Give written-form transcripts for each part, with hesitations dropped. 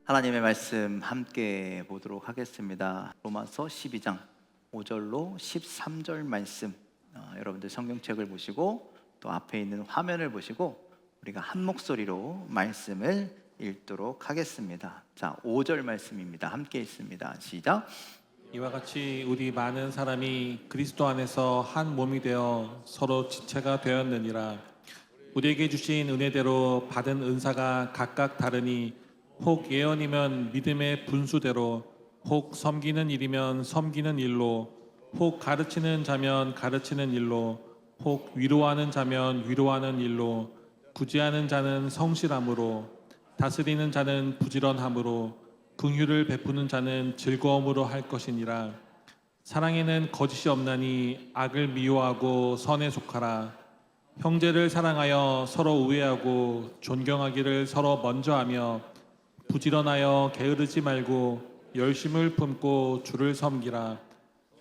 하나님의 말씀 함께 보도록 하겠습니다. 로마서 12장 5절로 13절 말씀, 여러분들 성경책을 보시고 또 앞에 있는 화면을 보시고 우리가 한 목소리로 말씀을 읽도록 하겠습니다. 자, 5절 말씀입니다. 함께 읽습니다. 시작. 이와 같이 우리 많은 사람이 그리스도 안에서 한 몸이 되어 서로 지체가 되었느니라. 우리에게 주신 은혜대로 받은 은사가 각각 다르니 혹 예언이면 믿음의 분수대로, 혹 섬기는 일이면 섬기는 일로, 혹 가르치는 자면 가르치는 일로, 혹 위로하는 자면 위로하는 일로, 구제하는 자는 성실함으로, 다스리는 자는 부지런함으로, 긍휼을 베푸는 자는 즐거움으로 할 것이니라. 사랑에는 거짓이 없나니 악을 미워하고 선에 속하라. 형제를 사랑하여 서로 우애하고 존경하기를 서로 먼저 하며 부지런하여 게으르지 말고 열심을 품고 주를 섬기라.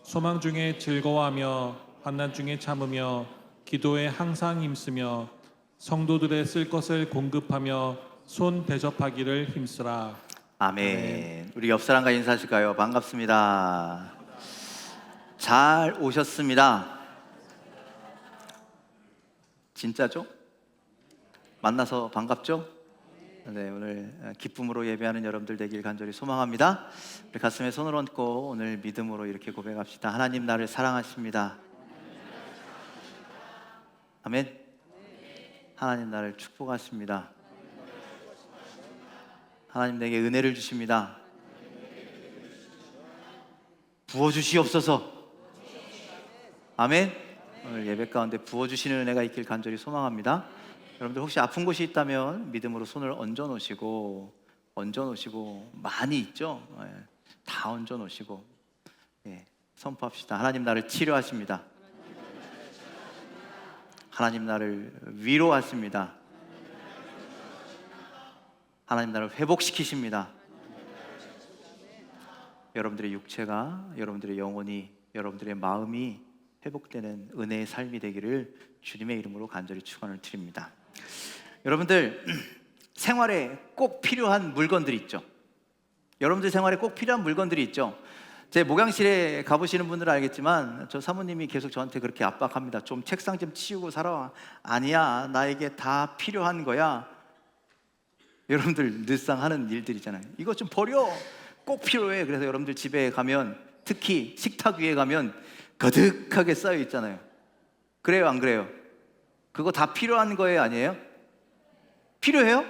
소망 중에 즐거워하며 환난 중에 참으며 기도에 항상 힘쓰며 성도들의 쓸 것을 공급하며 손 대접하기를 힘쓰라. 아멘. 우리 옆 사람과 인사하실까요? 반갑습니다. 잘 오셨습니다. 진짜죠? 만나서 반갑죠? 네, 오늘 기쁨으로 예배하는 여러분들 되길 간절히 소망합니다. 우리 가슴에 손을 얹고 오늘 믿음으로 이렇게 고백합시다. 하나님 나를 사랑하십니다. 아멘. 하나님 나를 축복하십니다. 하나님 내게 은혜를 주십니다. 부어주시옵소서. 아멘. 오늘 예배 가운데 부어주시는 은혜가 있길 간절히 소망합니다. 여러분들 혹시 아픈 곳이 있다면 믿음으로 손을 얹어 놓으시고 많이 있죠? 다 얹어 놓으시고 선포합시다. 하나님 나를 치료하십니다. 하나님 나를 위로하십니다. 하나님 나를 회복시키십니다. 여러분들의 육체가, 여러분들의 영혼이, 여러분들의 마음이 회복되는 은혜의 삶이 되기를 주님의 이름으로 간절히 축원을 드립니다. 여러분들 생활에 꼭 필요한 물건들이 있죠. 여러분들 생활에 꼭 필요한 물건들이 있죠. 제 목양실에 가보시는 분들은 알겠지만 저 사모님이 계속 저한테 그렇게 압박합니다. 좀 책상 좀 치우고 살아. 아니야, 나에게 다 필요한 거야. 여러분들 늘상 하는 일들이잖아요. 이거 좀 버려. 꼭 필요해. 그래서 여러분들 집에 가면, 특히 식탁 위에 가면 거득하게 쌓여 있잖아요. 그래요, 안 그래요? 그거 다 필요한 거예요, 아니에요? 필요해요?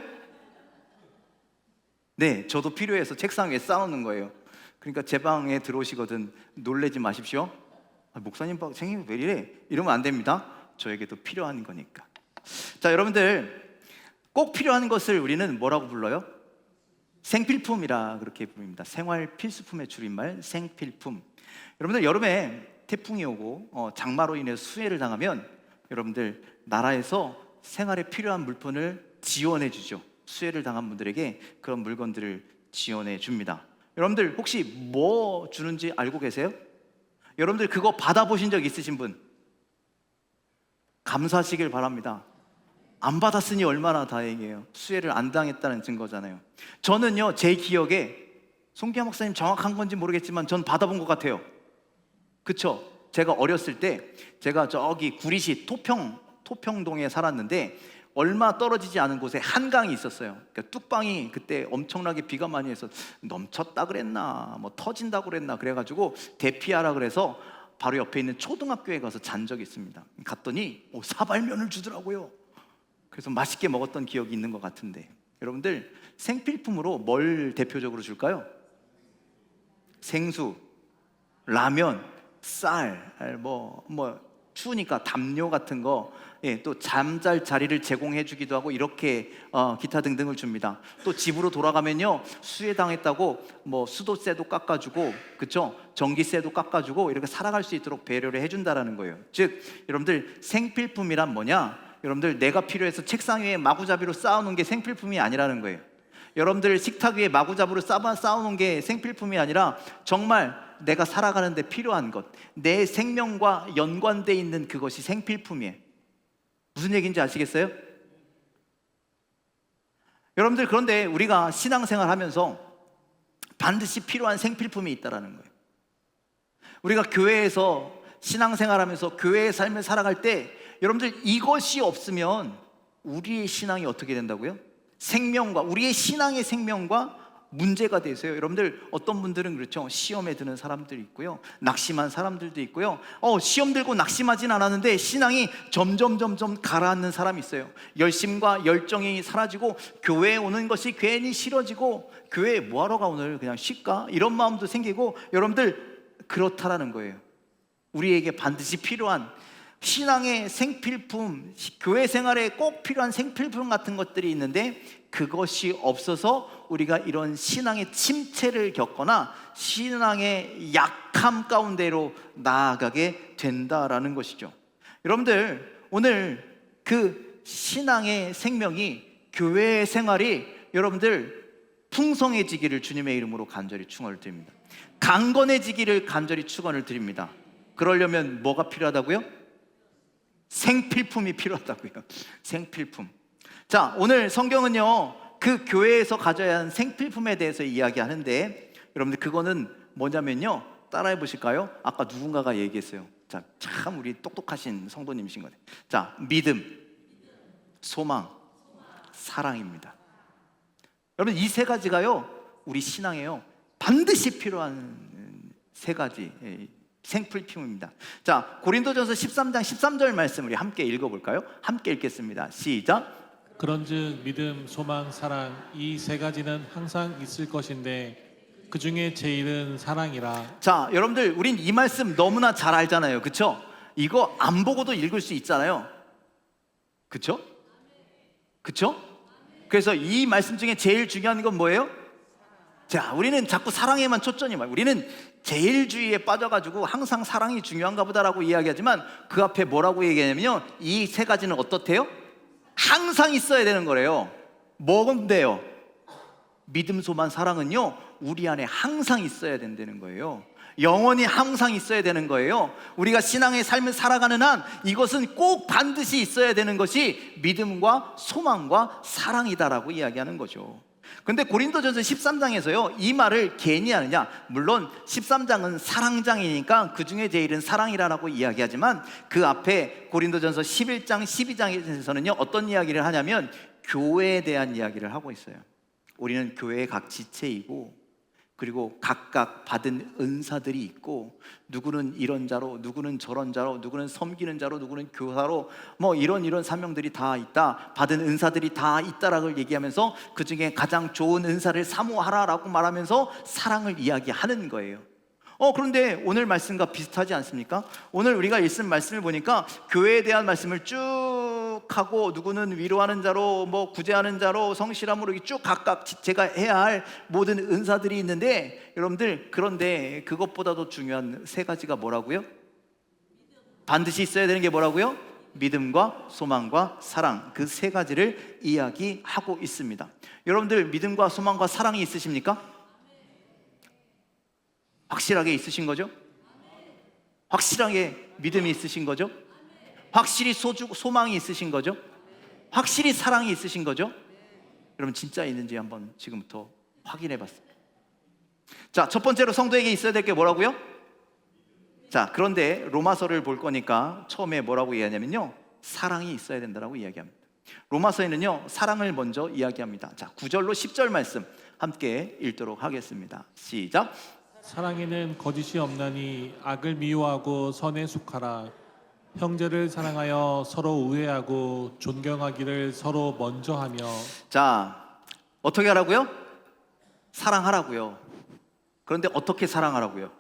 네, 저도 필요해서 책상 위에 쌓아놓는 거예요. 그러니까 제 방에 들어오시거든 놀라지 마십시오. 목사님 방 생긴 왜 이래? 이러면 안 됩니다. 저에게도 필요한 거니까. 자, 여러분들 꼭 필요한 것을 우리는 뭐라고 불러요? 생필품이라 그렇게 부릅니다. 생활 필수품의 줄임말 생필품. 여러분들 여름에 태풍이 오고 장마로 인해 수해를 당하면 여러분들 나라에서 생활에 필요한 물품을 지원해 주죠. 수해를 당한 분들에게 그런 물건들을 지원해 줍니다. 여러분들 혹시 뭐 주는지 알고 계세요? 여러분들 그거 받아보신 적 있으신 분? 감사하시길 바랍니다. 안 받았으니 얼마나 다행이에요. 수혜를 안 당했다는 증거잖아요. 저는요, 제 기억에 송기하 목사님 정확한 건지 모르겠지만 전 받아본 것 같아요. 그쵸? 제가 어렸을 때 제가 저기 구리시 토평동에 살았는데 얼마 떨어지지 않은 곳에 한강이 있었어요. 그러니까 뚝방이 그때 엄청나게 비가 많이 해서 넘쳤다 그랬나 뭐 터진다 그랬나 그래가지고 대피하라 그래서 바로 옆에 있는 초등학교에 가서 잔 적이 있습니다. 갔더니 사발면을 주더라고요. 그래서 맛있게 먹었던 기억이 있는 것 같은데, 여러분들 생필품으로 뭘 대표적으로 줄까요? 생수, 라면, 쌀, 뭐 추우니까 담요 같은 거, 또 잠잘 자리를 제공해 주기도 하고 이렇게 기타 등등을 줍니다. 또 집으로 돌아가면요, 수해 당했다고 뭐 수도세도 깎아주고, 그쵸? 전기세도 깎아주고 이렇게 살아갈 수 있도록 배려를 해준다라는 거예요. 즉 여러분들 생필품이란 뭐냐? 여러분들 내가 필요해서 책상 위에 마구잡이로 쌓아놓은 게 생필품이 아니라는 거예요. 여러분들 식탁 위에 마구잡이로 쌓아놓은 게 생필품이 아니라 정말 내가 살아가는 데 필요한 것, 내 생명과 연관되어 있는 그것이 생필품이에요. 무슨 얘기인지 아시겠어요? 여러분들, 그런데 우리가 신앙생활 하면서 반드시 필요한 생필품이 있다라는 거예요. 우리가 교회에서 신앙생활 하면서 교회의 삶을 살아갈 때 여러분들, 이것이 없으면 우리의 신앙이 어떻게 된다고요? 생명과, 우리의 신앙의 생명과 문제가 되세요. 여러분들, 어떤 분들은 그렇죠. 시험에 드는 사람들이 있고요, 낙심한 사람들도 있고요. 시험 들고 낙심하진 않았는데 신앙이 점점 가라앉는 사람이 있어요. 열심과 열정이 사라지고 교회에 오는 것이 괜히 싫어지고, 교회에 뭐하러 가, 오늘 그냥 쉴까, 이런 마음도 생기고. 여러분들, 그렇다라는 거예요. 우리에게 반드시 필요한 신앙의 생필품, 교회 생활에 꼭 필요한 생필품 같은 것들이 있는데, 그것이 없어서 우리가 이런 신앙의 침체를 겪거나 신앙의 약함 가운데로 나아가게 된다라는 것이죠. 여러분들, 오늘 그 신앙의 생명이, 교회 생활이 여러분들 풍성해지기를 주님의 이름으로 간절히 축원을 드립니다. 강건해지기를 간절히 축원을 드립니다. 그러려면 뭐가 필요하다고요? 생필품이 필요하다고요. 생필품. 자, 오늘 성경은요, 그 교회에서 가져야 하는 생필품에 대해서 이야기하는데, 여러분들, 그거는 뭐냐면요, 따라해 보실까요? 아까 누군가가 얘기했어요. 자, 참 우리 똑똑하신 성도님이신 거예요. 자, 믿음, 소망, 사랑입니다. 여러분, 이 세 가지가요, 우리 신앙에요 반드시 필요한 세 가지 생필품입니다. 자, 고린도전서 13장 13절 말씀 우리 함께 읽어볼까요? 함께 읽겠습니다. 시작. 그런즉 믿음, 소망, 사랑 이 세 가지는 항상 있을 것인데 그 중에 제일은 사랑이라. 자, 여러분들, 우린 이 말씀 너무나 잘 알잖아요, 그쵸? 이거 안 보고도 읽을 수 있잖아요, 그쵸? 그쵸? 그래서 이 말씀 중에 제일 중요한 건 뭐예요? 자, 우리는 자꾸 사랑에만 초점이 많아요. 우리는 제일주의에 빠져가지고 항상 사랑이 중요한가 보다라고 이야기하지만, 그 앞에 뭐라고 얘기하냐면요, 이 세 가지는 어떻대요? 항상 있어야 되는 거래요. 뭔데요? 믿음, 소망, 사랑은요, 우리 안에 항상 있어야 된다는 거예요. 영원히 항상 있어야 되는 거예요. 우리가 신앙의 삶을 살아가는 한 이것은 꼭 반드시 있어야 되는 것이 믿음과 소망과 사랑이다라고 이야기하는 거죠. 근데 고린도전서 13장에서요 이 말을 괜히 하느냐? 물론 13장은 사랑장이니까 그 중에 제일은 사랑이라고 이야기하지만, 그 앞에 고린도전서 11장 12장에서는요 어떤 이야기를 하냐면 교회에 대한 이야기를 하고 있어요. 우리는 교회의 각 지체이고, 그리고 각각 받은 은사들이 있고, 누구는 이런 자로, 누구는 저런 자로, 누구는 섬기는 자로, 누구는 교사로, 뭐 이런 사명들이 다 있다, 받은 은사들이 다 있다라고 얘기하면서 그 중에 가장 좋은 은사를 사모하라라고 말하면서 사랑을 이야기하는 거예요. 그런데 오늘 말씀과 비슷하지 않습니까? 오늘 우리가 읽은 말씀을 보니까 교회에 대한 말씀을 쭉 하고, 누구는 위로하는 자로, 뭐 구제하는 자로, 성실함으로 이렇게 쭉 각각 제가 해야 할 모든 은사들이 있는데, 여러분들, 그런데 그것보다도 중요한 세 가지가 뭐라고요? 반드시 있어야 되는 게 뭐라고요? 믿음과 소망과 사랑, 그 세 가지를 이야기하고 있습니다. 여러분들, 믿음과 소망과 사랑이 있으십니까? 확실하게 있으신 거죠? 확실하게 믿음이 있으신 거죠? 확실히 소망이 있으신 거죠? 확실히 사랑이 있으신 거죠? 여러분, 진짜 있는지 한번 지금부터 확인해 봤습니다. 자, 첫 번째로 성도에게 있어야 될 게 뭐라고요? 자, 그런데 로마서를 볼 거니까 처음에 뭐라고 이야기하냐면요, 사랑이 있어야 된다고 이야기합니다. 로마서에는요 사랑을 먼저 이야기합니다. 자, 9절로 10절 말씀 함께 읽도록 하겠습니다. 시작. 사랑에는 거짓이 없나니 악을 미워하고 선에 속하라. 형제를 사랑하여 서로 우애하고 존경하기를 서로 먼저 하며. 자, 어떻게 하라고요? 사랑하라고요. 그런데 어떻게 사랑하라고요?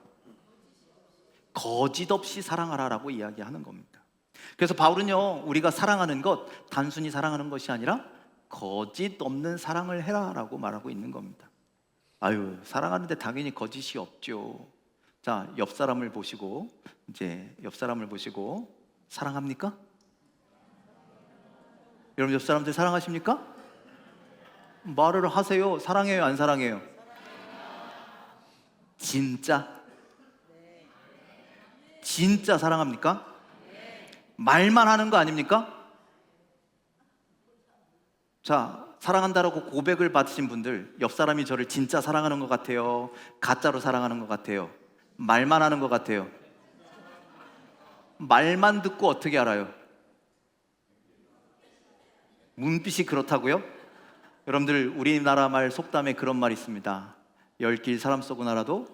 거짓 없이 사랑하라라고 이야기하는 겁니다. 그래서 바울은요, 우리가 사랑하는 것, 단순히 사랑하는 것이 아니라 거짓 없는 사랑을 해라라고 말하고 있는 겁니다. 아유, 사랑하는데 당연히 거짓이 없죠. 자, 옆 사람을 보시고, 사랑합니까? 여러분, 옆 사람들 사랑하십니까? 말을 하세요. 사랑해요, 안 사랑해요? 진짜 사랑합니까? 말만 하는 거 아닙니까? 자, 사랑한다라고 고백을 받으신 분들, 옆 사람이 저를 진짜 사랑하는 것 같아요? 가짜로 사랑하는 것 같아요? 말만 하는 것 같아요? 말만 듣고 어떻게 알아요? 문빛이 그렇다고요? 여러분들, 우리나라 말 속담에 그런 말이 있습니다. 열 길 사람 쏘고 알아도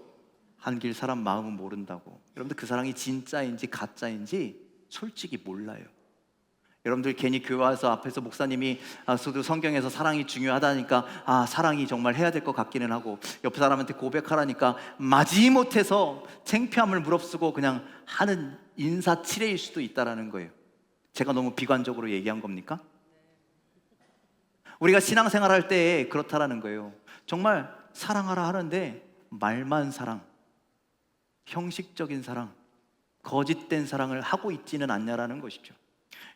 한 길 사람 마음은 모른다고. 여러분들, 그 사랑이 진짜인지 가짜인지 솔직히 몰라요. 여러분들, 괜히 교회 와서 앞에서 목사님이 저도 성경에서 사랑이 중요하다니까 사랑이 정말 해야 될 것 같기는 하고, 옆 사람한테 고백하라니까 마지못해서 창피함을 무릅쓰고 그냥 하는 인사치레일 수도 있다라는 거예요. 제가 너무 비관적으로 얘기한 겁니까? 우리가 신앙생활 할 때 그렇다라는 거예요. 정말 사랑하라 하는데 말만 사랑, 형식적인 사랑, 거짓된 사랑을 하고 있지는 않냐라는 것이죠.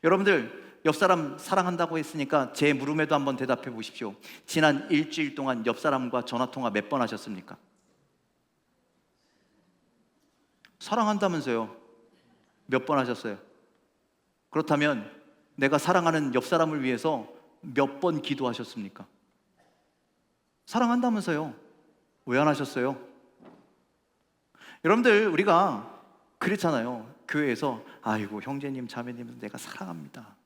여러분들, 옆 사람 사랑한다고 했으니까 제 물음에도 한번 대답해 보십시오. 지난 일주일 동안 옆 사람과 전화통화 몇 번 하셨습니까? 사랑한다면서요. 몇 번 하셨어요? 그렇다면 내가 사랑하는 옆 사람을 위해서 몇 번 기도하셨습니까? 사랑한다면서요. 왜 안 하셨어요? 여러분들, 우리가 그렇잖아요. 교회에서 아이고 형제님 자매님 내가 사랑합니다,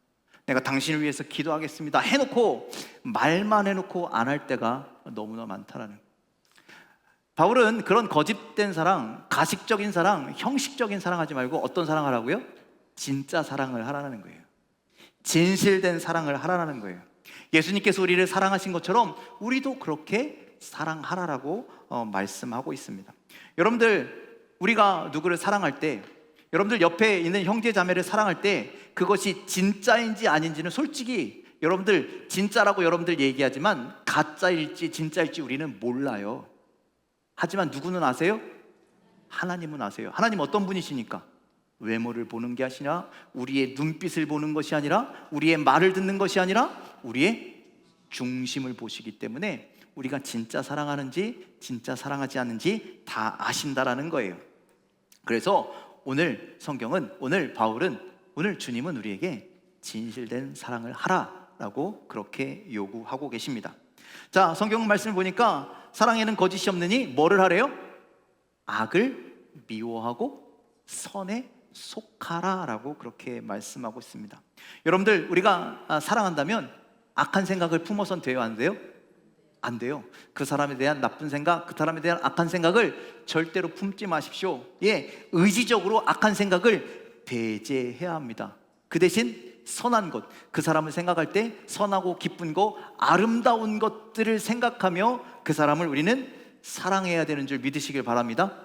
내가 당신을 위해서 기도하겠습니다 해놓고 말만 해놓고 안 할 때가 너무나 많다라는 거예요. 바울은 그런 거짓된 사랑, 가식적인 사랑, 형식적인 사랑하지 말고 어떤 사랑하라고요? 진짜 사랑을 하라는 거예요. 진실된 사랑을 하라는 거예요. 예수님께서 우리를 사랑하신 것처럼 우리도 그렇게 사랑하라라고 말씀하고 있습니다. 여러분들, 우리가 누구를 사랑할 때, 여러분들 옆에 있는 형제 자매를 사랑할 때 그것이 진짜인지 아닌지는 솔직히 여러분들 진짜라고 여러분들 얘기하지만 가짜일지 진짜일지 우리는 몰라요. 하지만 누구는 아세요? 하나님은 아세요. 하나님 어떤 분이시니까? 외모를 보는 게 아니라, 우리의 눈빛을 보는 것이 아니라, 우리의 말을 듣는 것이 아니라 우리의 중심을 보시기 때문에 우리가 진짜 사랑하는지 진짜 사랑하지 않는지 다 아신다라는 거예요. 그래서 오늘 성경은, 오늘 바울은, 오늘 주님은 우리에게 진실된 사랑을 하라라고 그렇게 요구하고 계십니다. 자, 성경 말씀을 보니까 사랑에는 거짓이 없느니 뭐를 하래요? 악을 미워하고 선에 속하라라고 그렇게 말씀하고 있습니다. 여러분들, 우리가 사랑한다면 악한 생각을 품어선 돼요, 안 돼요? 안 돼요. 그 사람에 대한 나쁜 생각, 그 사람에 대한 악한 생각을 절대로 품지 마십시오. 의지적으로 악한 생각을 배제해야 합니다. 그 대신 선한 것, 그 사람을 생각할 때 선하고 기쁜 거, 아름다운 것들을 생각하며 그 사람을 우리는 사랑해야 되는 줄 믿으시길 바랍니다.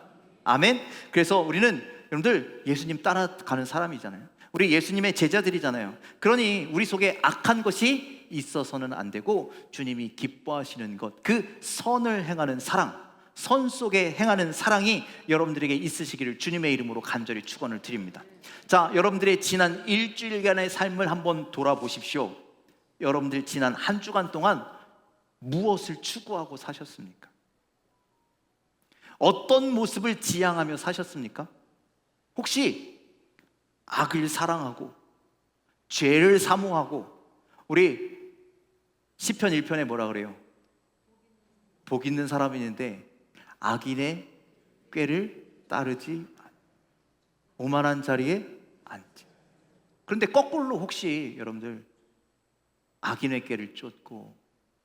아멘. 그래서 우리는, 여러분들, 예수님 따라가는 사람이잖아요. 우리 예수님의 제자들이잖아요. 그러니 우리 속에 악한 것이 있어서는 안 되고 주님이 기뻐하시는 것, 그 선을 행하는 사랑, 선 속에 행하는 사랑이 여러분들에게 있으시기를 주님의 이름으로 간절히 축원을 드립니다. 자, 여러분들의 지난 일주일간의 삶을 한번 돌아보십시오. 여러분들 지난 한 주간 동안 무엇을 추구하고 사셨습니까? 어떤 모습을 지향하며 사셨습니까? 혹시 악을 사랑하고 죄를 사모하고, 우리 시편 1편에 뭐라 그래요? 복 있는 사람이 있는데 악인의 꾀를 따르지, 오만한 자리에 앉지. 그런데 거꾸로 혹시 여러분들 악인의 꾀를 쫓고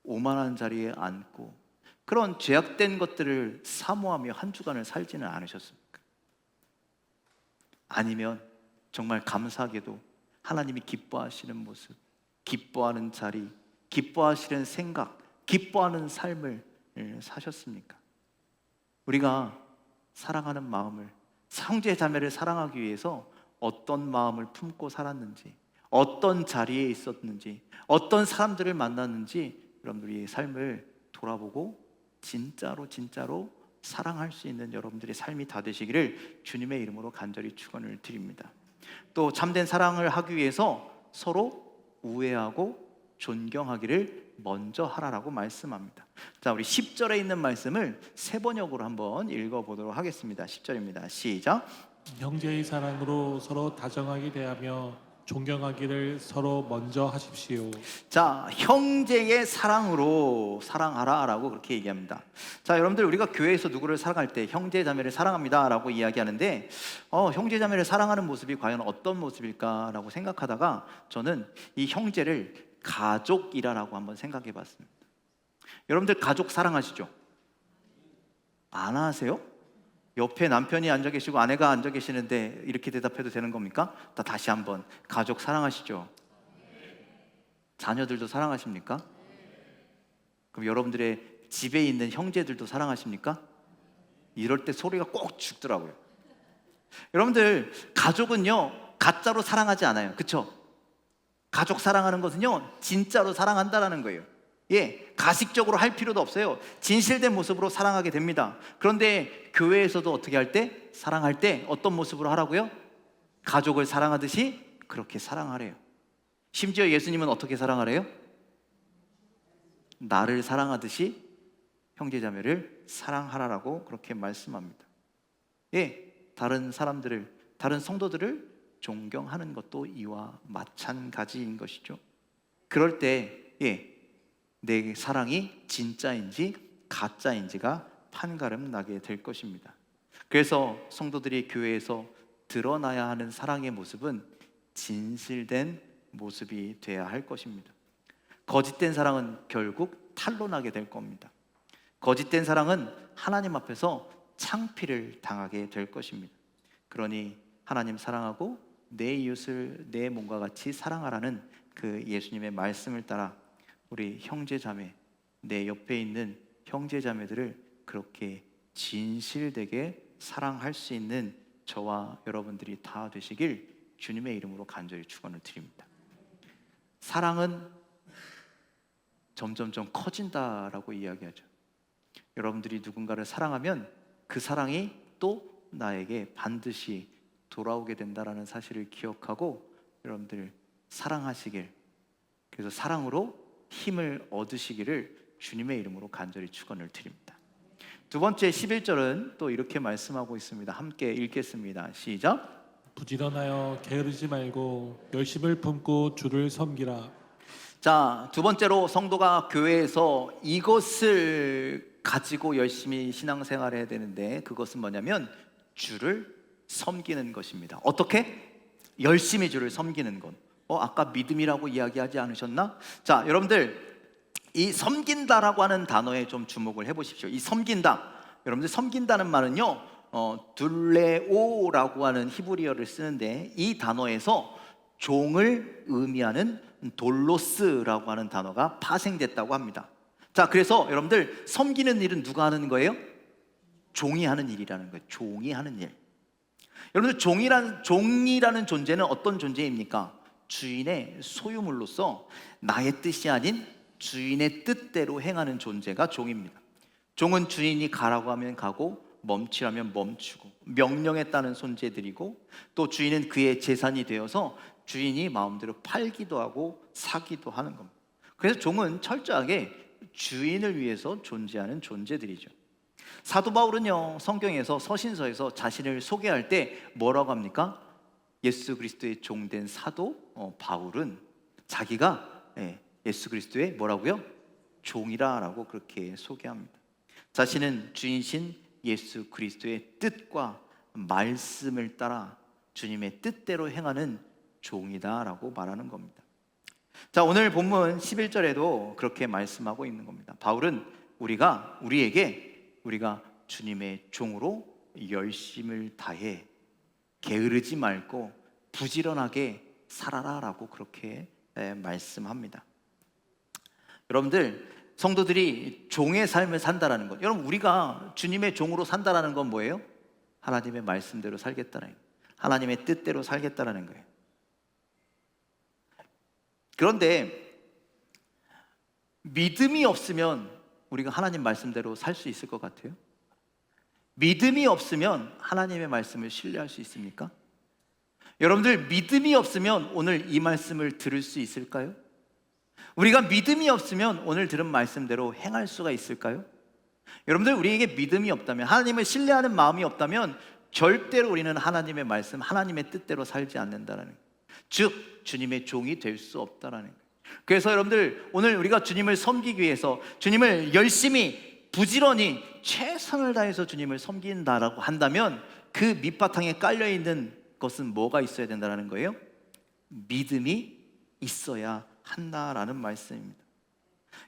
오만한 자리에 앉고 그런 죄악된 것들을 사모하며 한 주간을 살지는 않으셨습니까? 아니면 정말 감사하게도 하나님이 기뻐하시는 모습, 기뻐하는 자리, 기뻐하시는 생각, 기뻐하는 삶을 사셨습니까? 우리가 사랑하는 마음을, 형제 자매를 사랑하기 위해서 어떤 마음을 품고 살았는지, 어떤 자리에 있었는지, 어떤 사람들을 만났는지 여러분들의 삶을 돌아보고 진짜로 사랑할 수 있는 여러분들의 삶이 다 되시기를 주님의 이름으로 간절히 축원을 드립니다. 또 참된 사랑을 하기 위해서 서로 우애하고 존경하기를 먼저 하라라고 말씀합니다. 자, 우리 10절에 있는 말씀을 세 번역으로 한번 읽어보도록 하겠습니다. 10절입니다. 시작. 형제의 사랑으로 서로 다정하게 대하며 존경하기를 서로 먼저 하십시오. 자, 형제의 사랑으로 사랑하라라고 그렇게 얘기합니다. 자, 여러분들 우리가 교회에서 누구를 사랑할 때 형제 자매를 사랑합니다라고 이야기하는데 형제 자매를 사랑하는 모습이 과연 어떤 모습일까라고 생각하다가 저는 이 형제를 가족이라고 한번 생각해 봤습니다. 여러분들 가족 사랑하시죠? 안 하세요? 옆에 남편이 앉아 계시고 아내가 앉아 계시는데 이렇게 대답해도 되는 겁니까? 다시 한번, 가족 사랑하시죠? 자녀들도 사랑하십니까? 그럼 여러분들의 집에 있는 형제들도 사랑하십니까? 이럴 때 소리가 꼭 죽더라고요. 여러분들, 가족은요 가짜로 사랑하지 않아요. 그쵸? 가족 사랑하는 것은요 진짜로 사랑한다라는 거예요. 가식적으로 할 필요도 없어요. 진실된 모습으로 사랑하게 됩니다. 그런데 교회에서도 어떻게 할 때? 사랑할 때 어떤 모습으로 하라고요? 가족을 사랑하듯이 그렇게 사랑하래요. 심지어 예수님은 어떻게 사랑하래요? 나를 사랑하듯이 형제자매를 사랑하라라고 그렇게 말씀합니다. 다른 사람들을, 다른 성도들을 존경하는 것도 이와 마찬가지인 것이죠. 그럴 때 내 사랑이 진짜인지 가짜인지가 판가름 나게 될 것입니다. 그래서 성도들이 교회에서 드러나야 하는 사랑의 모습은 진실된 모습이 돼야 할 것입니다. 거짓된 사랑은 결국 탄로나게 될 겁니다. 거짓된 사랑은 하나님 앞에서 창피를 당하게 될 것입니다. 그러니 하나님 사랑하고 내 이웃을 내 몸과 같이 사랑하라는 그 예수님의 말씀을 따라 우리 형제자매, 내 옆에 있는 형제자매들을 그렇게 진실되게 사랑할 수 있는 저와 여러분들이 다 되시길 주님의 이름으로 간절히 축원을 드립니다. 사랑은 점점점 커진다라고 이야기하죠. 여러분들이 누군가를 사랑하면 그 사랑이 또 나에게 반드시 돌아오게 된다라는 사실을 기억하고 여러분들 사랑하시길, 그래서 사랑으로 힘을 얻으시기를 주님의 이름으로 간절히 축원을 드립니다. 두 번째 11절은 또 이렇게 말씀하고 있습니다. 함께 읽겠습니다. 시작. 부지런하여 게으르지 말고 열심을 품고 주를 섬기라. 자, 두 번째로 성도가 교회에서 이것을 가지고 열심히 신앙생활을 해야 되는데, 그것은 뭐냐면 주를 섬기는 것입니다. 어떻게? 열심히 주를 섬기는 것. 아까 믿음이라고 이야기하지 않으셨나? 자, 여러분들 이 섬긴다라고 하는 단어에 좀 주목을 해보십시오. 이 섬긴다, 여러분들 섬긴다는 말은요 둘레오라고 하는 히브리어를 쓰는데, 이 단어에서 종을 의미하는 돌로스라고 하는 단어가 파생됐다고 합니다. 자, 그래서 여러분들 섬기는 일은 누가 하는 거예요? 종이 하는 일이라는 거예요. 종이 하는 일. 여러분들 종이라는 존재는 어떤 존재입니까? 주인의 소유물로서 나의 뜻이 아닌 주인의 뜻대로 행하는 존재가 종입니다. 종은 주인이 가라고 하면 가고 멈추라면 멈추고 명령에 따른 존재들이고, 또 주인은 그의 재산이 되어서 주인이 마음대로 팔기도 하고 사기도 하는 겁니다. 그래서 종은 철저하게 주인을 위해서 존재하는 존재들이죠. 사도 바울은요 성경에서 서신서에서 자신을 소개할 때 뭐라고 합니까? 예수 그리스도의 종된 사도 바울은 자기가 예수 그리스도의 뭐라고요? 종이라고 그렇게 소개합니다. 자신은 주인신 예수 그리스도의 뜻과 말씀을 따라 주님의 뜻대로 행하는 종이다라고 말하는 겁니다. 자, 오늘 본문 11절에도 그렇게 말씀하고 있는 겁니다. 바울은 우리가 주님의 종으로 열심을 다해 게으르지 말고 부지런하게 살아라라고 그렇게 말씀합니다. 여러분들, 성도들이 종의 삶을 산다라는 것, 여러분 우리가 주님의 종으로 산다라는 건 뭐예요? 하나님의 말씀대로 살겠다는 거예요. 하나님의 뜻대로 살겠다라는 거예요. 그런데 믿음이 없으면 우리가 하나님 말씀대로 살 수 있을 것 같아요? 믿음이 없으면 하나님의 말씀을 신뢰할 수 있습니까? 여러분들, 믿음이 없으면 오늘 이 말씀을 들을 수 있을까요? 우리가 믿음이 없으면 오늘 들은 말씀대로 행할 수가 있을까요? 여러분들, 우리에게 믿음이 없다면, 하나님을 신뢰하는 마음이 없다면 절대로 우리는 하나님의 말씀, 하나님의 뜻대로 살지 않는다는 거예요. 즉 주님의 종이 될 수 없다라는 거예요. 그래서 여러분들, 오늘 우리가 주님을 섬기기 위해서 주님을 열심히 부지런히 최선을 다해서 주님을 섬긴다라고 한다면 그 밑바탕에 깔려있는 것은 뭐가 있어야 된다는 거예요? 믿음이 있어야 한다라는 말씀입니다.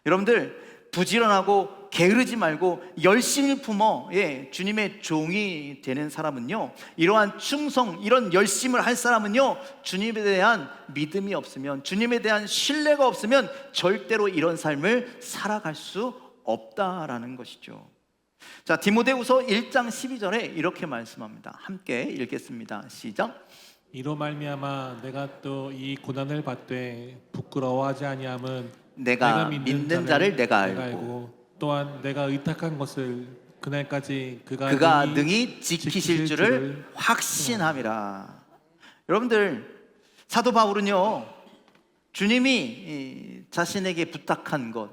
여러분들, 부지런하고 게으르지 말고 열심히 품어 주님의 종이 되는 사람은요, 이러한 충성, 이런 열심을 할 사람은요, 주님에 대한 믿음이 없으면, 주님에 대한 신뢰가 없으면 절대로 이런 삶을 살아갈 수 없다라는 것이죠. 자, 디모데후서 1장 12절에 이렇게 말씀합니다. 함께 읽겠습니다. 시작. 이로 말미암아 내가 또 이 고난을 받되 부끄러워하지 아니함은 내가 믿는 자를 내가 알고 또한 내가 의탁한 것을 그날까지 그가 능히 지키실 줄을 확신함이라. 여러분들, 사도 바울은요, 주님이 자신에게 부탁한 것,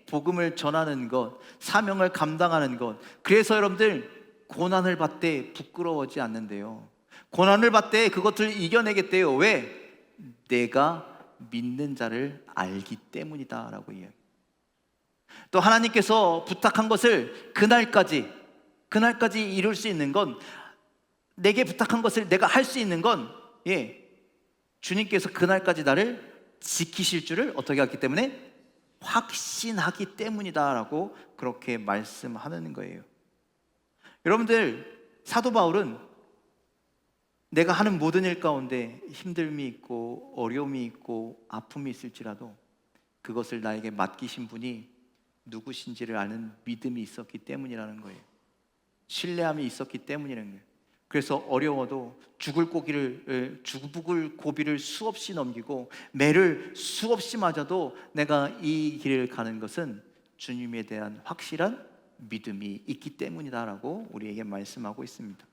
복음을 전하는 것, 사명을 감당하는 것, 그래서 여러분들 고난을 받되 부끄러워하지 않는데요, 고난을 받되 그것을 이겨내겠대요. 왜? 내가 믿는 자를 알기 때문이다 라고 이야기해요. 또 하나님께서 부탁한 것을 그날까지 이룰 수 있는 건, 내게 부탁한 것을 내가 할 수 있는 건 주님께서 그날까지 나를 지키실 줄을 어떻게 하기 때문에? 확신하기 때문이다 라고 그렇게 말씀하는 거예요. 여러분들, 사도 바울은 내가 하는 모든 일 가운데 힘듦이 있고 어려움이 있고 아픔이 있을지라도 그것을 나에게 맡기신 분이 누구신지를 아는 믿음이 있었기 때문이라는 거예요. 신뢰함이 있었기 때문이라는 거예요. 그래서 어려워도 죽을 고비를 수없이 넘기고 매를 수없이 맞아도 내가 이 길을 가는 것은 주님에 대한 확실한 믿음이 있기 때문이다라고 우리에게 말씀하고 있습니다.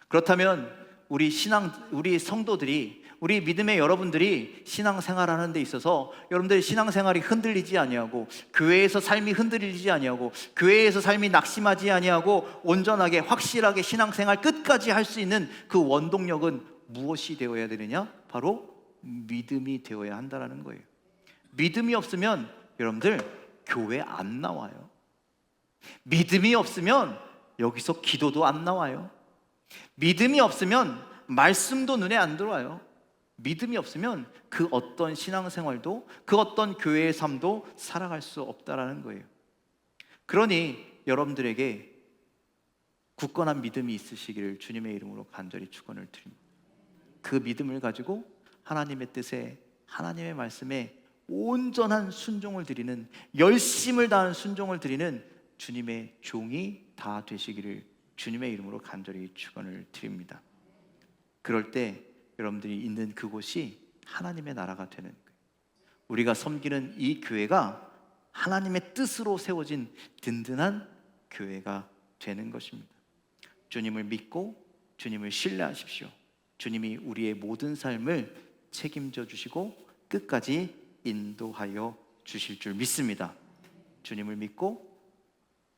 그렇다면 우리 성도들이, 우리 믿음의 여러분들이 신앙생활하는 데 있어서 여러분들의 신앙생활이 흔들리지 아니하고, 교회에서 삶이 흔들리지 아니하고, 교회에서 삶이 낙심하지 아니하고, 온전하게 확실하게 신앙생활 끝까지 할 수 있는 그 원동력은 무엇이 되어야 되느냐? 바로 믿음이 되어야 한다는 거예요. 믿음이 없으면 여러분들 교회 안 나와요. 믿음이 없으면 여기서 기도도 안 나와요. 믿음이 없으면 말씀도 눈에 안 들어와요. 믿음이 없으면 그 어떤 신앙생활도, 그 어떤 교회의 삶도 살아갈 수 없다라는 거예요. 그러니 여러분들에게 굳건한 믿음이 있으시기를 주님의 이름으로 간절히 축원을 드립니다. 그 믿음을 가지고 하나님의 뜻에, 하나님의 말씀에 온전한 순종을 드리는, 열심을 다하는 순종을 드리는 주님의 종이 다 되시기를 주님의 이름으로 간절히 축원을 드립니다. 그럴 때 여러분들이 있는 그곳이 하나님의 나라가 되는 거예요. 우리가 섬기는 이 교회가 하나님의 뜻으로 세워진 든든한 교회가 되는 것입니다. 주님을 믿고 주님을 신뢰하십시오. 주님이 우리의 모든 삶을 책임져 주시고 끝까지 인도하여 주실 줄 믿습니다. 주님을 믿고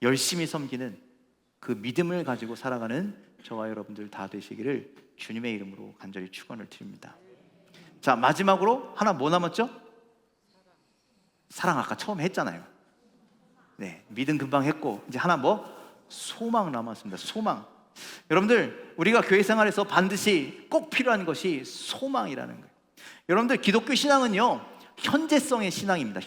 열심히 섬기는 그 믿음을 가지고 살아가는 저와 여러분들 다 되시기를 주님의 이름으로 간절히 축원을 드립니다. 자, 마지막으로 하나 뭐 남았죠? 사랑 아까 처음에 했잖아요. 네, 믿음 금방 했고 이제 하나 소망 남았습니다. 소망. 여러분들, 우리가 교회 생활에서 반드시 꼭 필요한 것이 소망이라는 거예요. 여러분들, 기독교 신앙은요, 현재성의 신앙입니다.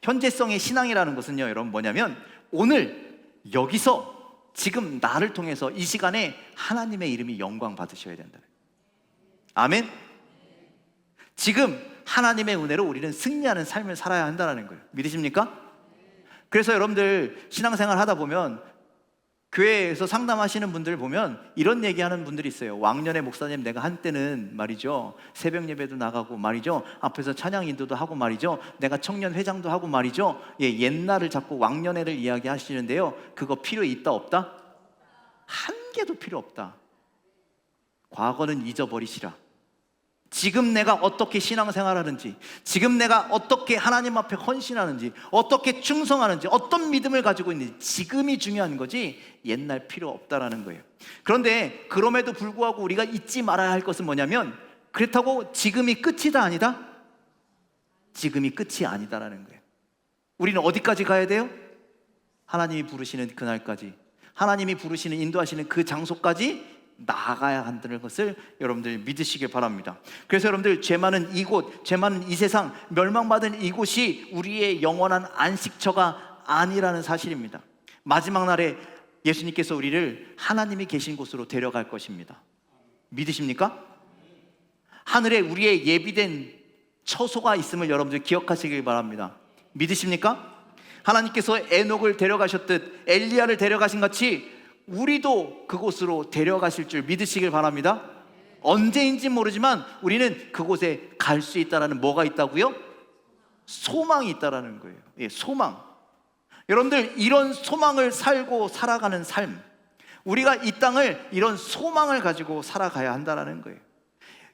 현재성의 신앙이라는 것은요, 여러분 뭐냐면 오늘 여기서 지금 나를 통해서 이 시간에 하나님의 이름이 영광 받으셔야 된다. 아멘. 지금 하나님의 은혜로 우리는 승리하는 삶을 살아야 한다는 거예요. 믿으십니까? 그래서 여러분들 신앙생활 하다 보면 교회에서 상담하시는 분들 보면 이런 얘기하는 분들이 있어요. 왕년의 목사님, 내가 한때는 말이죠, 새벽 예배도 나가고 말이죠, 앞에서 찬양 인도도 하고 말이죠, 내가 청년 회장도 하고 말이죠. 옛날을 자꾸 왕년회를 이야기하시는데요, 그거 필요 있다 없다? 한 개도 필요 없다. 과거는 잊어버리시라. 지금 내가 어떻게 신앙생활하는지, 지금 내가 어떻게 하나님 앞에 헌신하는지, 어떻게 충성하는지, 어떤 믿음을 가지고 있는지, 지금이 중요한 거지 옛날 필요 없다라는 거예요. 그런데 그럼에도 불구하고 우리가 잊지 말아야 할 것은 뭐냐면 그렇다고 지금이 끝이다 아니다? 지금이 끝이 아니다라는 거예요. 우리는 어디까지 가야 돼요? 하나님이 부르시는 그날까지, 하나님이 부르시는 인도하시는 그 장소까지 나아가야 한다는 것을 여러분들 믿으시길 바랍니다. 그래서 여러분들, 죄 많은 이곳, 죄 많은 이 세상, 멸망받은 이곳이 우리의 영원한 안식처가 아니라는 사실입니다. 마지막 날에 예수님께서 우리를 하나님이 계신 곳으로 데려갈 것입니다. 믿으십니까? 하늘에 우리의 예비된 처소가 있음을 여러분들 기억하시길 바랍니다. 믿으십니까? 하나님께서 에녹을 데려가셨듯, 엘리야를 데려가신 같이 우리도 그곳으로 데려가실 줄 믿으시길 바랍니다. 언제인지 모르지만 우리는 그곳에 갈 수 있다라는 뭐가 있다고요? 소망이 있다라는 거예요. 예, 소망. 여러분들, 이런 소망을 살고 살아가는 삶, 우리가 이 땅을 이런 소망을 가지고 살아가야 한다라는 거예요.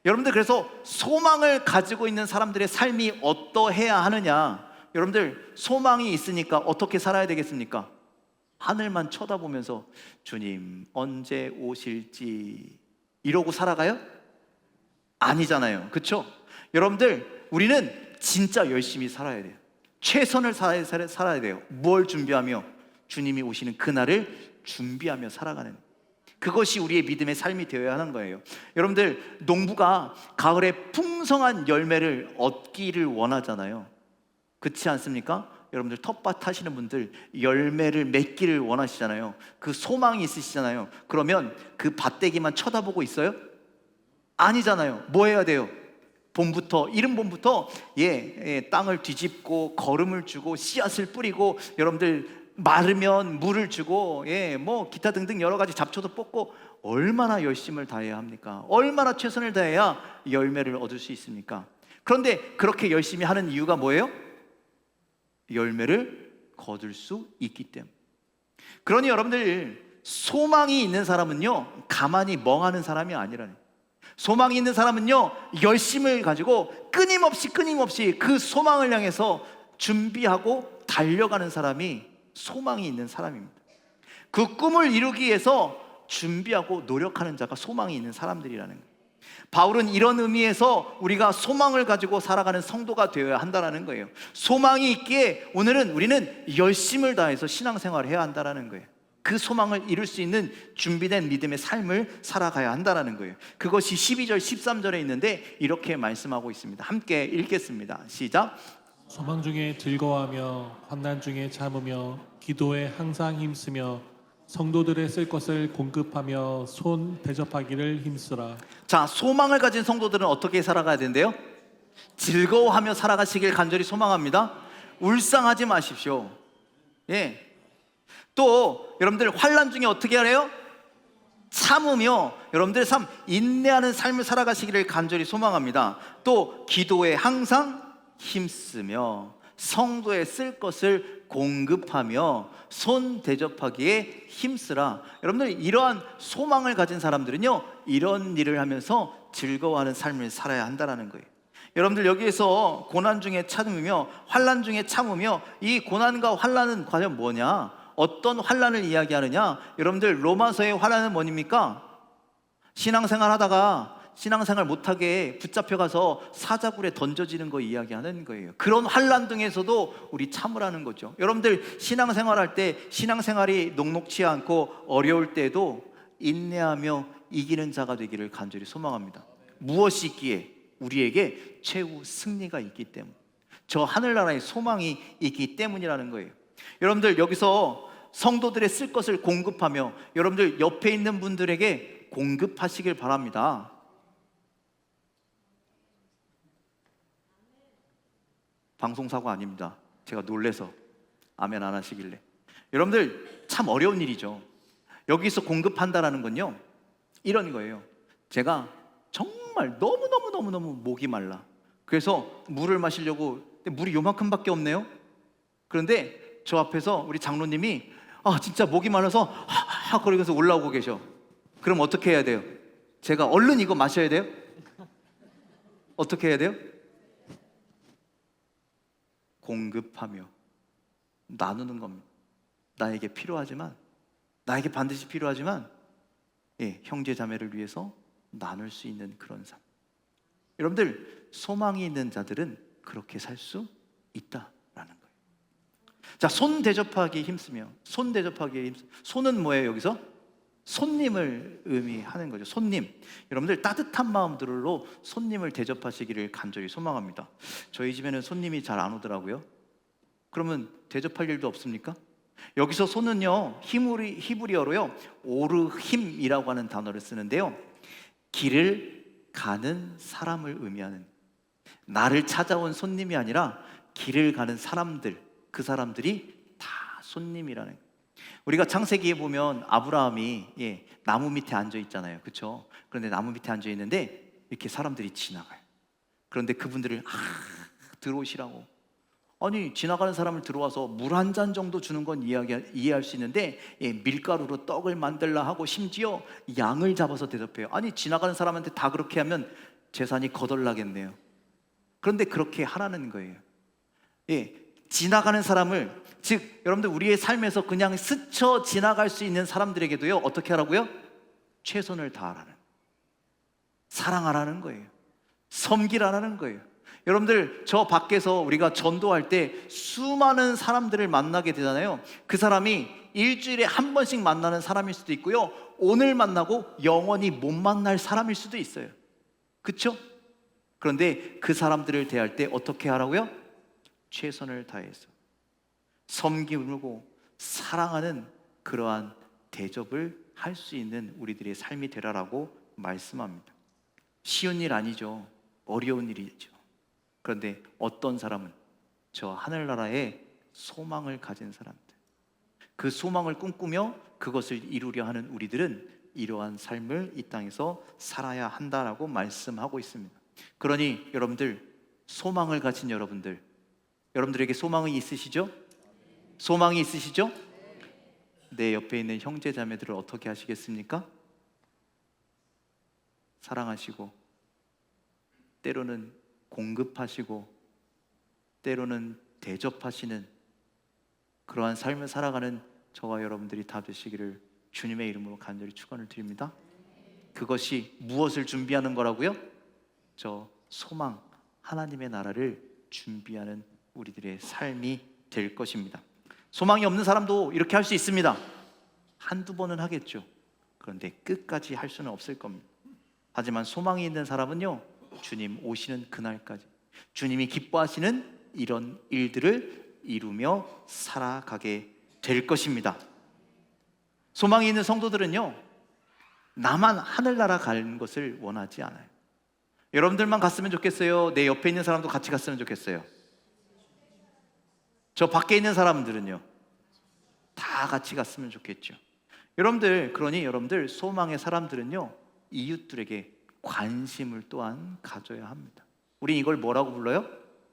여러분들, 그래서 소망을 가지고 있는 사람들의 삶이 어떠해야 하느냐? 여러분들, 소망이 있으니까 어떻게 살아야 되겠습니까? 하늘만 쳐다보면서 주님 언제 오실지 이러고 살아가요? 아니잖아요. 그렇죠? 여러분들, 우리는 진짜 열심히 살아야 돼요. 최선을 살아야 돼요. 뭘 준비하며? 주님이 오시는 그날을 준비하며 살아가는, 그것이 우리의 믿음의 삶이 되어야 하는 거예요. 여러분들, 농부가 가을에 풍성한 열매를 얻기를 원하잖아요. 그렇지 않습니까? 여러분들, 텃밭 하시는 분들 열매를 맺기를 원하시잖아요. 그 소망이 있으시잖아요. 그러면 그 밭대기만 쳐다보고 있어요? 아니잖아요. 뭐 해야 돼요? 봄부터, 이른 봄부터 땅을 뒤집고 거름을 주고 씨앗을 뿌리고, 여러분들 마르면 물을 주고, 뭐 기타 등등 여러 가지 잡초도 뽑고, 얼마나 열심을 다해야 합니까? 얼마나 최선을 다해야 열매를 얻을 수 있습니까? 그런데 그렇게 열심히 하는 이유가 뭐예요? 열매를 거둘 수 있기 때문에. 그러니 여러분들, 소망이 있는 사람은요, 가만히 멍하는 사람이 아니라는, 소망이 있는 사람은요, 열심을 가지고 끊임없이 그 소망을 향해서 준비하고 달려가는 사람이 소망이 있는 사람입니다. 그 꿈을 이루기 위해서 준비하고 노력하는 자가 소망이 있는 사람들이라는 거예요. 바울은 이런 의미에서 우리가 소망을 가지고 살아가는 성도가 되어야 한다는 거예요. 소망이 있기에 오늘은 우리는 열심을 다해서 신앙생활을 해야 한다는 거예요. 그 소망을 이룰 수 있는 준비된 믿음의 삶을 살아가야 한다는 거예요. 그것이 12절 13절에 있는데 이렇게 말씀하고 있습니다. 함께 읽겠습니다. 시작. 소망 중에 즐거워하며 환난 중에 참으며 기도에 항상 힘쓰며 성도들의 쓸 것을 공급하며 손 대접하기를 힘쓰라. 자, 소망을 가진 성도들은 어떻게 살아가야 된대요? 즐거워하며 살아가시길 간절히 소망합니다. 울상하지 마십시오. 또 여러분들, 환난 중에 어떻게 하래요? 참으며 여러분들 삶, 인내하는 삶을 살아가시기를 간절히 소망합니다. 또 기도에 항상 힘쓰며 성도의 쓸 것을 공급하며 손 대접하기에 힘쓰라. 여러분들, 이러한 소망을 가진 사람들은요, 이런 일을 하면서 즐거워하는 삶을 살아야 한다는 거예요. 여러분들, 여기에서 고난 중에 참으며 환난 중에 참으며, 이 고난과 환난은 과연 뭐냐? 어떤 환난을 이야기하느냐? 여러분들, 로마서의 환난은 뭐입니까? 신앙생활 하다가 신앙생활 못하게 붙잡혀가서 사자굴에 던져지는 거 이야기하는 거예요. 그런 환난 등에서도 우리 참으라는 거죠. 여러분들, 신앙생활할 때 신앙생활이 녹록치 않고 어려울 때도 인내하며 이기는 자가 되기를 간절히 소망합니다. 무엇이 있기에? 우리에게 최후 승리가 있기 때문, 저 하늘나라의 소망이 있기 때문이라는 거예요. 여러분들, 여기서 성도들의 쓸 것을 공급하며 여러분들 옆에 있는 분들에게 공급하시길 바랍니다. 방송사고 아닙니다. 제가 놀래서 아멘 안 하시길래. 여러분들, 참 어려운 일이죠. 여기서 공급한다라는 건요, 이런 거예요. 제가 정말 너무너무 목이 말라. 그래서 물을 마시려고, 근데 물이 요만큼밖에 없네요. 그런데 저 앞에서 우리 장로님이 진짜 목이 말라서 하하 거리면서 올라오고 계셔. 그럼 어떻게 해야 돼요? 제가 얼른 이거 마셔야 돼요? 어떻게 해야 돼요? 공급하며 나누는 겁니다. 나에게 필요하지만, 나에게 반드시 필요하지만, 형제 자매를 위해서 나눌 수 있는 그런 삶. 여러분들, 소망이 있는 자들은 그렇게 살 수 있다라는 거예요. 자, 손 대접하기 힘쓰며, 손 대접하기 힘쓰. 손은 뭐예요? 여기서 손님을 의미하는 거죠. 손님. 여러분들, 따뜻한 마음들로 손님을 대접하시기를 간절히 소망합니다. 저희 집에는 손님이 잘 안 오더라고요. 그러면 대접할 일도 없습니까? 여기서 손은요, 히브리어로요, 오르힘이라고 하는 단어를 쓰는데요, 길을 가는 사람을 의미하는, 나를 찾아온 손님이 아니라 길을 가는 사람들, 그 사람들이 다 손님이라는 거예요. 우리가 창세기에 보면 아브라함이 나무 밑에 앉아 있잖아요, 그렇죠? 그런데 나무 밑에 앉아 있는데 이렇게 사람들이 지나가요. 그런데 그분들을 들어오시라고, 아니, 지나가는 사람을 들어와서 물 한 잔 정도 주는 건 이해할 수 있는데, 밀가루로 떡을 만들라 하고 심지어 양을 잡아서 대접해요. 아니, 지나가는 사람한테 다 그렇게 하면 재산이 거덜나겠네요. 그런데 그렇게 하라는 거예요. 지나가는 사람을, 즉 여러분들, 우리의 삶에서 그냥 스쳐 지나갈 수 있는 사람들에게도요, 어떻게 하라고요? 최선을 다하라는, 사랑하라는 거예요. 섬기라는 거예요. 여러분들, 저 밖에서 우리가 전도할 때 수많은 사람들을 만나게 되잖아요. 그 사람이 일주일에 한 번씩 만나는 사람일 수도 있고요, 오늘 만나고 영원히 못 만날 사람일 수도 있어요. 그렇죠? 그런데 그 사람들을 대할 때 어떻게 하라고요? 최선을 다해서 섬기고 사랑하는 그러한 대접을 할 수 있는 우리들의 삶이 되라라고 말씀합니다. 쉬운 일 아니죠. 어려운 일이죠. 그런데 어떤 사람은 저 하늘나라에 소망을 가진 사람들, 그 소망을 꿈꾸며 그것을 이루려 하는 우리들은 이러한 삶을 이 땅에서 살아야 한다라고 말씀하고 있습니다. 그러니 여러분들, 소망을 가진 여러분들에게 소망이 있으시죠? 소망이 있으시죠? 내 옆에 있는 형제 자매들을 어떻게 하시겠습니까? 사랑하시고, 때로는 공급하시고, 때로는 대접하시는 그러한 삶을 살아가는 저와 여러분들이 다 되시기를 주님의 이름으로 간절히 축원을 드립니다. 그것이 무엇을 준비하는 거라고요? 저 소망, 하나님의 나라를 준비하는 우리들의 삶이 될 것입니다. 소망이 없는 사람도 이렇게 할 수 있습니다. 한두 번은 하겠죠. 그런데 끝까지 할 수는 없을 겁니다. 하지만 소망이 있는 사람은요, 주님 오시는 그날까지 주님이 기뻐하시는 이런 일들을 이루며 살아가게 될 것입니다. 소망이 있는 성도들은요, 나만 하늘나라 가는 것을 원하지 않아요. 여러분들만 갔으면 좋겠어요? 내 옆에 있는 사람도 같이 갔으면 좋겠어요? 저 밖에 있는 사람들은요, 다 같이 갔으면 좋겠죠. 여러분들, 그러니 여러분들, 소망의 사람들은요, 이웃들에게 관심을 또한 가져야 합니다. 우린 이걸 뭐라고 불러요?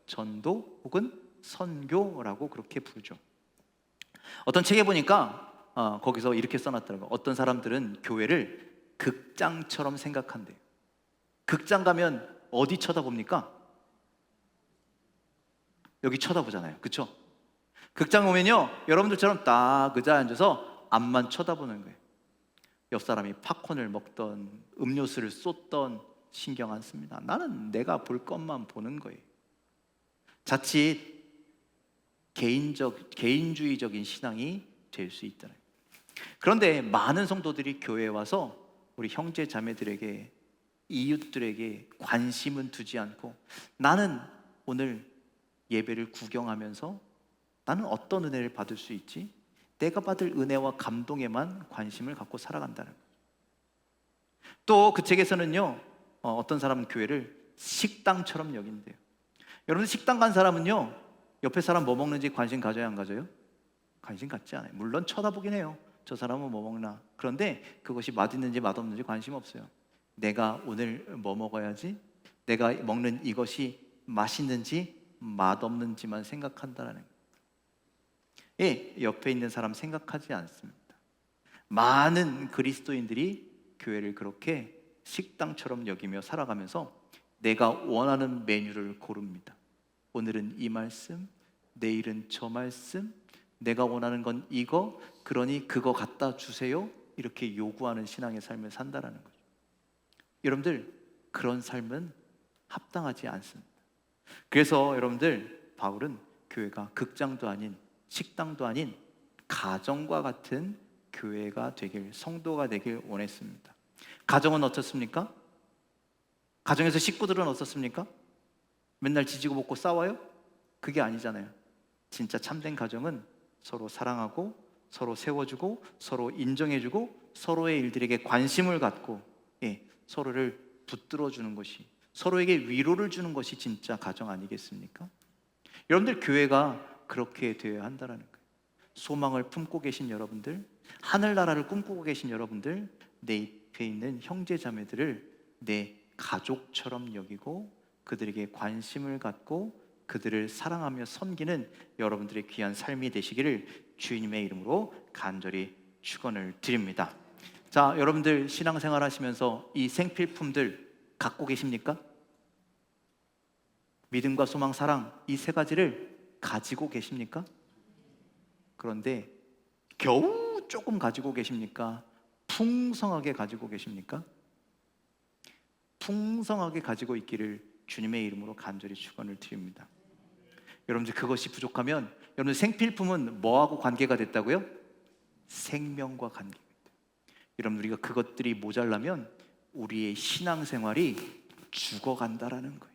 전도 혹은 선교라고 그렇게 부르죠. 어떤 책에 보니까 거기서 이렇게 써놨더라고요. 어떤 사람들은 교회를 극장처럼 생각한대요. 극장 가면 어디 쳐다봅니까? 여기 쳐다보잖아요, 그렇죠? 극장 오면요, 여러분들처럼 딱 의자에 앉아서 앞만 쳐다보는 거예요. 옆 사람이 팝콘을 먹던 음료수를 쏟던 신경 안 씁니다. 나는 내가 볼 것만 보는 거예요. 자칫 개인주의적인 신앙이 될 수 있더라고요. 그런데 많은 성도들이 교회에 와서 우리 형제 자매들에게, 이웃들에게 관심은 두지 않고, 나는 오늘 예배를 구경하면서 나는 어떤 은혜를 받을 수 있지? 내가 받을 은혜와 감동에만 관심을 갖고 살아간다는 거예요. 또 그 책에서는요, 어떤 사람은 교회를 식당처럼 여긴대요. 여러분, 식당 간 사람은요, 옆에 사람 뭐 먹는지 관심 가져야 안 가져요? 관심 갖지 않아요. 물론 쳐다보긴 해요. 저 사람은 뭐 먹나. 그런데 그것이 맛있는지 맛없는지 관심 없어요. 내가 오늘 뭐 먹어야지, 내가 먹는 이것이 맛있는지 맛없는지만 생각한다는 거예요. 옆에 있는 사람 생각하지 않습니다. 많은 그리스도인들이 교회를 그렇게 식당처럼 여기며 살아가면서 내가 원하는 메뉴를 고릅니다. 오늘은 이 말씀, 내일은 저 말씀, 내가 원하는 건 이거, 그러니 그거 갖다 주세요, 이렇게 요구하는 신앙의 삶을 산다라는 거죠. 여러분들, 그런 삶은 합당하지 않습니다. 그래서 여러분들 바울은 교회가 극장도 아닌 식당도 아닌 가정과 같은 교회가 되길, 성도가 되길 원했습니다. 가정은 어떻습니까? 가정에서 식구들은 어떻습니까? 맨날 지지고 볶고 싸워요? 그게 아니잖아요. 진짜 참된 가정은 서로 사랑하고 서로 세워주고 서로 인정해주고 서로의 일들에게 관심을 갖고 서로를 붙들어주는 것이, 서로에게 위로를 주는 것이 진짜 가정 아니겠습니까? 여러분들 교회가 그렇게 되어야 한다는 거예요. 소망을 품고 계신 여러분들, 하늘나라를 꿈꾸고 계신 여러분들, 내 옆에 있는 형제 자매들을 내 가족처럼 여기고 그들에게 관심을 갖고 그들을 사랑하며 섬기는 여러분들의 귀한 삶이 되시기를 주님의 이름으로 간절히 축원을 드립니다. 자, 여러분들 신앙생활 하시면서 이 생필품들 갖고 계십니까? 믿음과 소망, 사랑, 이 세 가지를 가지고 계십니까? 그런데 겨우 조금 가지고 계십니까? 풍성하게 가지고 계십니까? 풍성하게 가지고 있기를 주님의 이름으로 간절히 축원을 드립니다. 여러분들 그것이 부족하면 여러분들 생필품은 뭐하고 관계가 됐다고요? 생명과 관계가 있다. 여러분 우리가 그것들이 모자라면 우리의 신앙생활이 죽어간다라는 거예요.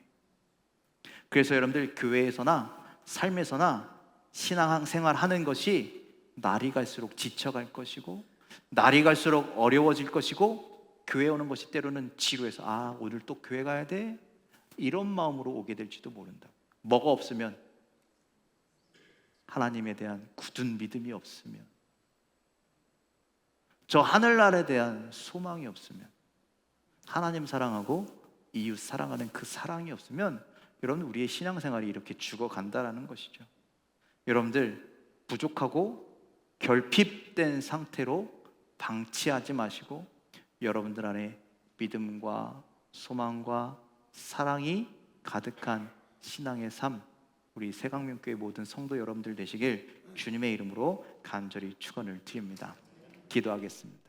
그래서 여러분들 교회에서나 삶에서나 신앙생활 하는 것이 날이 갈수록 지쳐갈 것이고 날이 갈수록 어려워질 것이고 교회 오는 것이 때로는 지루해서 오늘 또 교회 가야 돼? 이런 마음으로 오게 될지도 모른다. 뭐가 없으면? 하나님에 대한 굳은 믿음이 없으면, 저 하늘나라에 대한 소망이 없으면, 하나님 사랑하고 이웃 사랑하는 그 사랑이 없으면 여러분 우리의 신앙생활이 이렇게 죽어간다라는 것이죠. 여러분들 부족하고 결핍된 상태로 방치하지 마시고 여러분들 안에 믿음과 소망과 사랑이 가득한 신앙의 삶, 우리 새강명교회 모든 성도 여러분들 되시길 주님의 이름으로 간절히 축원을 드립니다. 기도하겠습니다.